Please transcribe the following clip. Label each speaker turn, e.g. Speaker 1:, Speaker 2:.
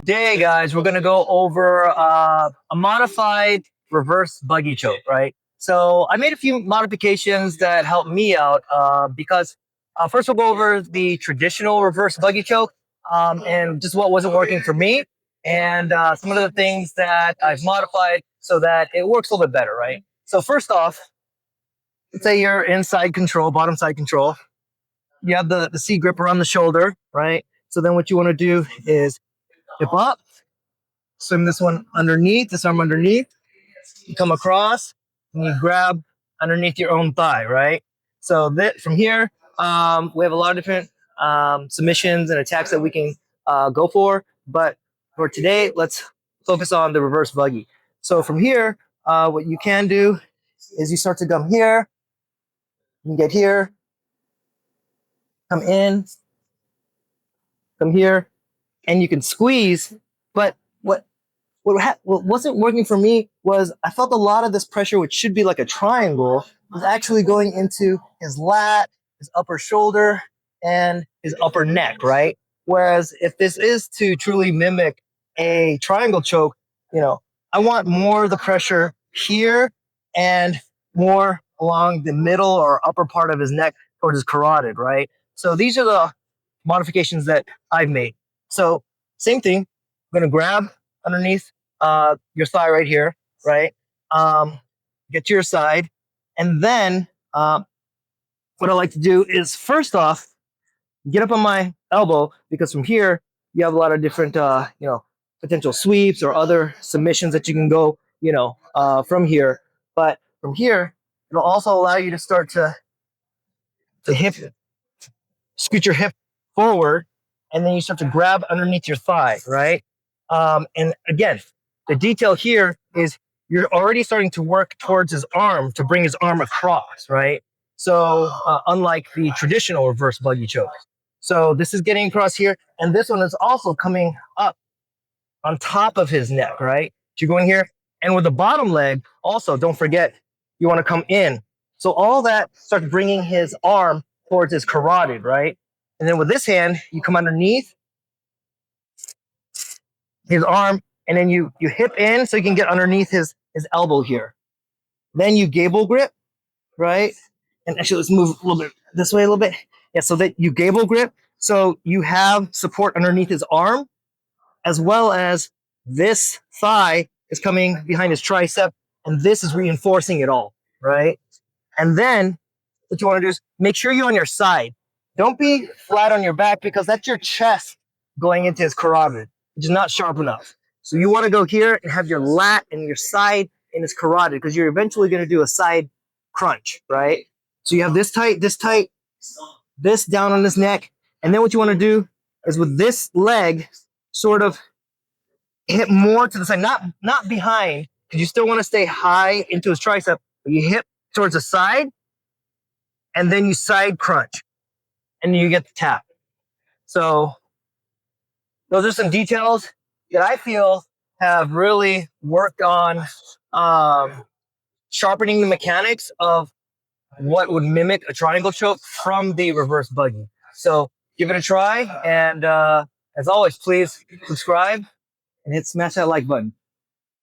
Speaker 1: Today, guys, we're going to go over a modified reverse buggy choke, right? So I made a few modifications that helped me out because first we'll go over the traditional reverse buggy choke and just what wasn't working for me and some of the things that I've modified so that it works a little bit better, right? So first off, let's say you're inside control, bottom side control. You have the C grip around the shoulder, right? So then what you want to do is hip up, swim this one underneath, this arm underneath. You come across and you grab underneath your own thigh, right? So that from here, we have a lot of different submissions and attacks that we can go for. But for today, let's focus on the reverse buggy. So from here, what you can do is you start to come here, you get here, come in, come here, and you can squeeze. But what wasn't working for me was I felt a lot of this pressure, which should be like a triangle, was actually going into his lat, his upper shoulder, and his upper neck, right? Whereas if this is to truly mimic a triangle choke, I want more of the pressure here and more along the middle or upper part of his neck towards his carotid, right? So these are the modifications that I've made. So same thing, I'm going to grab underneath your thigh right here, right? Get to your side. And then what I like to do is first off, get up on my elbow, because from here, you have a lot of different, potential sweeps or other submissions that you can go, from here. But from here, it'll also allow you to start to scoot your hip forward, and then you start to grab underneath your thigh, right? And again, the detail here is you're already starting to work towards his arm to bring his arm across, right? So unlike the traditional reverse buggy choke. So this is getting across here, and this one is also coming up on top of his neck, right? So you're going here, and with the bottom leg, also don't forget, you want to come in. So all that starts bringing his arm towards his carotid, right? And then with this hand, you come underneath his arm, and then you hip in so you can get underneath his elbow here. Then you gable grip, right? And actually, let's move a little bit this way a little bit. Yeah, so that you gable grip. So you have support underneath his arm, as well as this thigh is coming behind his tricep, and this is reinforcing it all, right? And then what you want to do is make sure you're on your side. Don't be flat on your back, because that's your chest going into his carotid, which is not sharp enough. So you want to go here and have your lat and your side in his carotid, because you're eventually going to do a side crunch, right? So you have this tight, this down on his neck. And then what you want to do is with this leg, sort of hip more to the side, not behind, because you still want to stay high into his tricep, but you hip towards the side, and then you side crunch, and you get the tap. So those are some details that I feel have really worked on sharpening the mechanics of what would mimic a triangle choke from the reverse buggy. So give it a try, and as always, please subscribe and smash that like button.